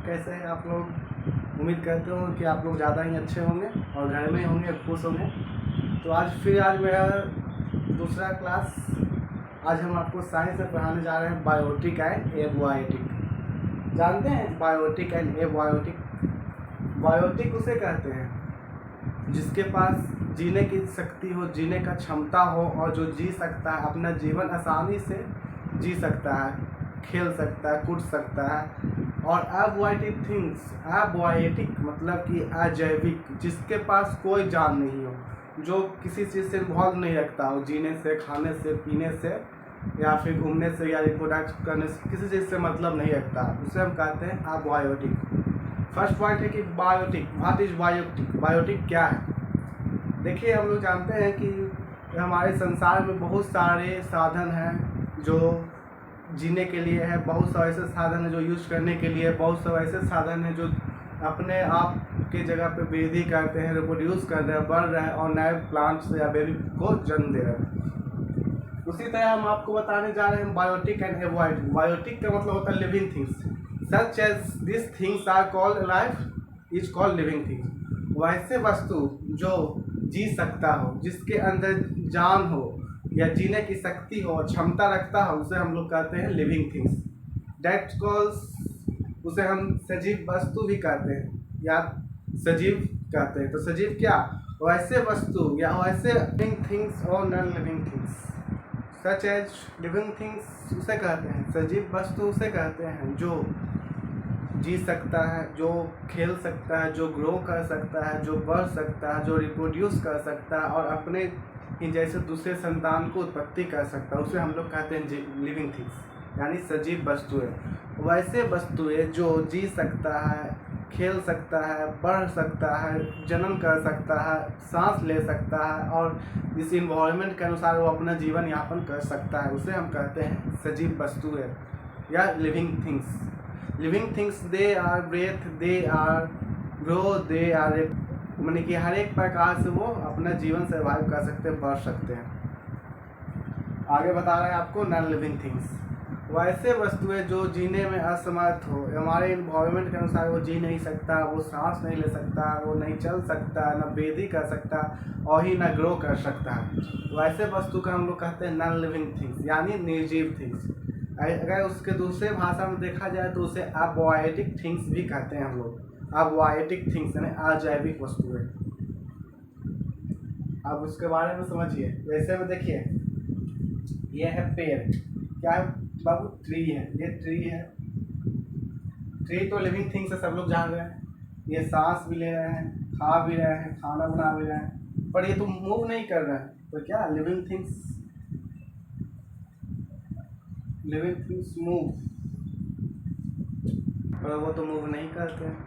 कैसे हैं आप लोग। उम्मीद करते हो कि आप लोग ज़्यादा ही अच्छे होंगे और घर में होंगे, खुश होंगे। तो आज मेरा दूसरा क्लास। आज हम आपको साइंस में पढ़ाने जा रहे हैं बायोटिक एंड एबायोटिक। जानते हैं बायोटिक एंड एबायोटिक? बायोटिक उसे कहते हैं जिसके पास जीने की शक्ति हो, जीने का क्षमता हो और जो जी सकता है, अपना जीवन आसानी से जी सकता है, खेल सकता है, कूद सकता है। और अबायोटिक थिंग्स, अबायोटिक मतलब कि अजैविक, जिसके पास कोई जान नहीं हो, जो किसी चीज़ से इन्वॉल्व नहीं रखता हो, जीने से, खाने से, पीने से या फिर घूमने से या रिप्रोडक्ट करने से, किसी चीज़ से मतलब नहीं रखता, उसे हम कहते हैं अबायोटिक। फर्स्ट पॉइंट है कि biotic. What is biotic? Biotic क्या है? देखिए, हम लोग जानते हैं कि हमारे संसार में बहुत सारे साधन हैं जो जीने के लिए है, बहुत सारे ऐसे साधन हैं जो यूज करने के लिए, बहुत सारे ऐसे साधन हैं जो अपने आप के जगह पे वृद्धि करते हैं, रिप्रोड्यूस कर रहे हैं, बढ़ रहे हैं और नए प्लांट्स या बेबी को जन्म दे रहे हैं। उसी तरह हम आपको बताने जा रहे हैं बायोटिक एंड एबायोटिक। बायोटिक का मतलब होता है living things, such as this things are called life is called living things. वैसे वस्तु जो जी सकता हो, जिसके अंदर जान हो या जीने की शक्ति हो, क्षमता रखता हो, उसे हम लोग कहते हैं लिविंग थिंग्स। डेट कॉल्स, उसे हम सजीव वस्तु भी कहते हैं या सजीव कहते हैं। तो सजीव क्या? वैसे वस्तु या वैसे लिविंग थिंग्स और non living things. Such as living things उसे कहते हैं, सजीव वस्तु उसे कहते हैं जो जी सकता है, जो खेल सकता है, जो ग्रो कर सकता है, जो बढ़ सकता है, जो रिप्रोड्यूस कर सकता है और अपने ही जैसे दूसरे संतान को उत्पत्ति कर सकता है, उसे हम लोग कहते हैं लिविंग थिंग्स, यानी सजीव वस्तुएं। वैसे वस्तुएं जो जी सकता है, खेल सकता है, बढ़ सकता है, जन्म कर सकता है, सांस ले सकता है और इस इन्वायरमेंट के अनुसार वो अपना जीवन यापन कर सकता है, उसे हम कहते हैं सजीव वस्तुएं या living things. Living things, they are breath, they are grow, they are, माने कि हर एक प्रकार से वो अपना जीवन सर्वाइव कर सकते हैं, बढ़ सकते हैं। आगे बता रहे हैं आपको नॉन लिविंग थिंग्स। वैसे वस्तुएं जो जीने में असमर्थ हो, हमारे इन्वायरमेंट के अनुसार वो जी नहीं सकता, वो सांस नहीं ले सकता, वो नहीं चल सकता, न वृद्धि कर सकता और ही न ग्रो कर सकता है, वैसे वस्तु का हम लोग कहते हैं नॉन लिविंग थिंग्स यानी निर्जीव थिंग्स। अगर उसके दूसरे भाषा में देखा जाए तो उसे अबायोटिक थिंग्स भी कहते हैं हम लोग। अबायोटिक थिंग्स यानी अजैविक वस्तुएं। अब उसके बारे में समझिए। वैसे में देखिए, ये है पेड़, क्या है बाबू? ट्री है। ये ट्री है। ट्री तो लिविंग थिंग्स है, सब लोग जान रहे हैं। ये सांस भी ले रहे हैं, खा भी रहे हैं, खाना बना भी रहे हैं, पर ये तो मूव नहीं कर रहे हैं। तो क्या living things? Living things move, पर वो तो मूव नहीं करते हैं,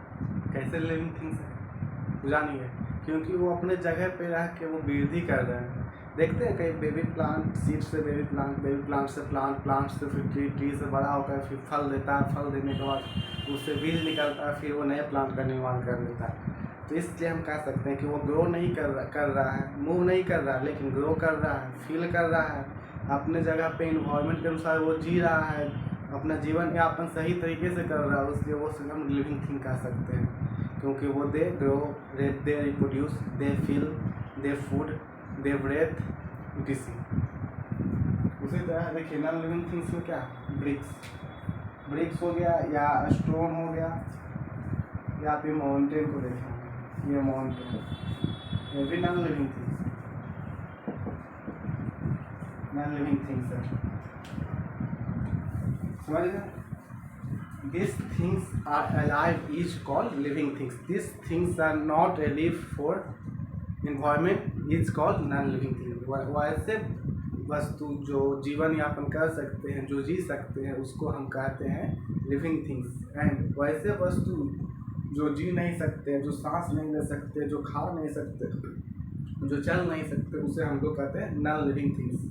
कैसे लिविंग थिंग्स है? जानिए, क्योंकि वो अपने जगह पे रह के वो वृद्धि कर रहे हैं। देखते हैं कहीं बेबी प्लांट, सीड से बेबी प्लांट, बेबी प्लांट से प्लांट, प्लांट से फिर ट्री, ट्री से बड़ा होकर फिर फल देता है, फल देने के बाद उससे बीज निकलता है, फिर वो नए प्लांट का निर्माण कर लेता है। तो इसलिए हम कह सकते हैं कि वो ग्रो नहीं कर रहा है, मूव नहीं कर रहा है, लेकिन ग्रो कर रहा है, फील कर रहा है, अपने जगह पे इन्वायरमेंट के अनुसार वो जी रहा है, अपना जीवन यापन सही तरीके से कर रहा है, इसलिए वो हम लिविंग थिंग कह सकते हैं। क्योंकि वो they grow, they reproduce, they feel, they food, they breath, etc. उसी तरह देखिए नॉन लिविंग थिंग्स में क्या? ब्रिक्स हो गया या स्टोन हो गया या फिर माउंटेन को देखेंगे, ये माउंटेन, ये भी non living things, non living things है। समझ गए? These things are alive is called living things. These things are not alive for environment is called non-living things. वैसे वस्तु जो जीवन यापन कर सकते हैं, जो जी सकते हैं, उसको हम कहते हैं लिविंग थिंग्स। एंड वैसे वस्तु जो जी नहीं सकते, जो सांस नहीं ले सकते, जो खा नहीं सकते, जो चल नहीं सकते, उसे हम लोग कहते हैं नॉन लिविंग थिंग्स।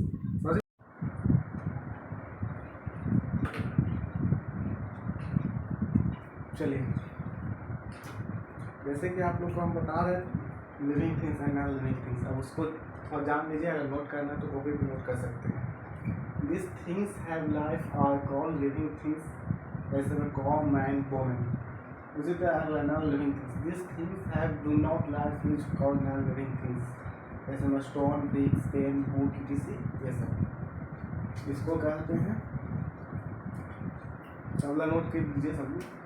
चलिए, जैसे कि आप लोग को हम बता रहे हैं living things and non living things. अब उसको थोड़ा जान लीजिए, अगर नोट करना है तो वो भी नोट कर सकते हैं। This things have life are called living things, जैसे में कॉम, मैन, वुमेन। उसी तरह है non living things, this things have do not life is called non living things, जैसे में stone, bricks, pen, book, etc. ये सब इसको कहते हैं। अगला नोट कर दीजिए सब लोग।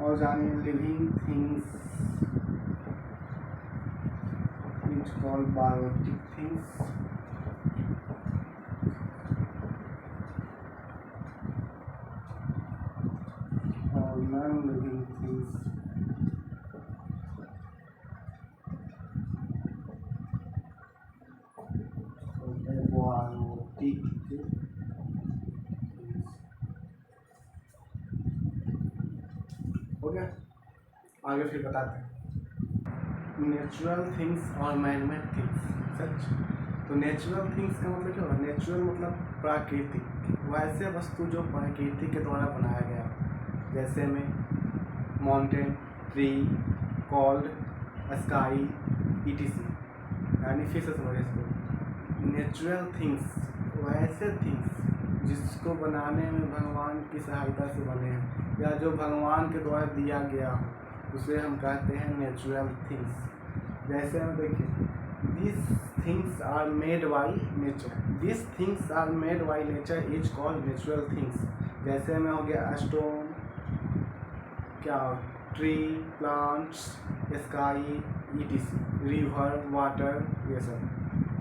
और जानिए living things is called biotic things, और non living things biotic things. हो गया, आगे फिर बताते हैं। नेचुरल थिंग्स और मैनमेड थिंग्स। सच तो नेचुरल थिंग्स का मतलब क्या होगा? नेचुरल मतलब प्राकृतिक, वैसे वस्तु जो प्रकृति के द्वारा बनाया गया, जैसे में mountain, tree, cold, sky, etc. यानी फिर से समझ इसको। नेचुरल थिंग्स वैसे थिंग्स जिसको बनाने में भगवान की सहायता से बने हैं या जो भगवान के द्वारा दिया गया हो, उसे हम कहते हैं नेचुरल थिंग्स। जैसे हम देखिए, this things are made by nature, this things are made by nature is called natural things. जैसे में हो गया स्टोन, क्या tree, plants, sky, etc. River, water, ये सब।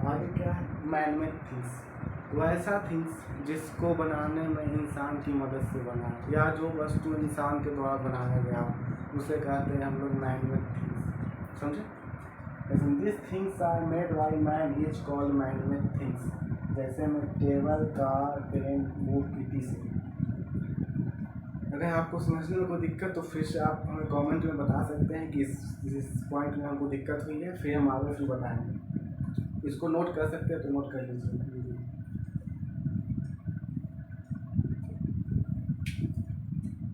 आगे क्या है? मैनमेड थिंग्स, वैसा थिंग्स जिसको बनाने में इंसान की मदद से बना या जो वस्तु इंसान के द्वारा बनाया गया उसे कहते हैं हम लोग मैनमेड थिंग्स। समझे? This things are made by man is called manmade things. जैसे में table, car, pen, book, etc. अगर आपको समझने में कोई दिक्कत तो फिर से आप हमें कमेंट में बता सकते हैं कि इस पॉइंट में हमको दिक्कत हुई है, फिर हम आगे फिर बताएंगे। इसको नोट कर सकते हैं तो नोट कर लीजिए।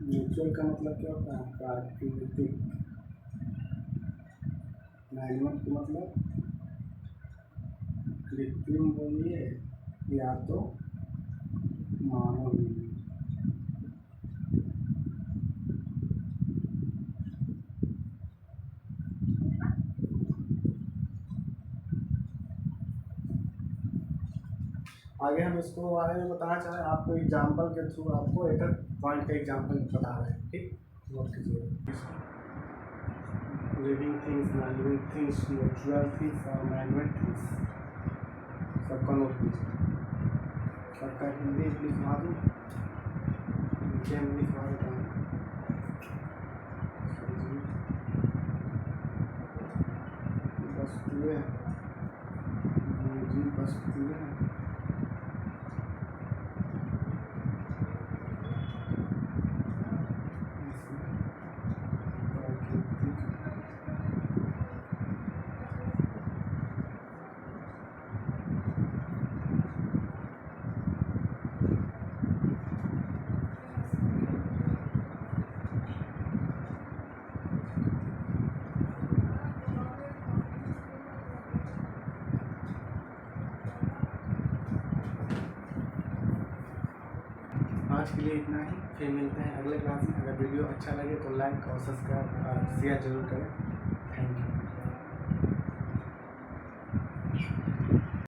नेचुरल का मतलब क्या होता है? प्राकृतिक। मैनमेड का मतलब कृत्रिम बोलिए या तो मानव बोलिए। आगे हम इसको बारे में बताना चाहें, आपको एग्जाम्पल के थ्रू आपको एक पॉइंट का एग्जाम्पल बता रहे हैं। ठीक, नोट कीजिए। Living things, non living things, natural things और मैनमेड थिंग्स, सबका नोट कीजिए। सबका हिंदी लिखवा दूँ, नीचे में लिखवा देता हूँ। वस्तुएं, वस्तुएं आज के लिए इतना ही, फिर मिलते हैं अगले क्लास में। अगर वीडियो अच्छा लगे तो लाइक और सब्सक्राइब और शेयर जरूर करें।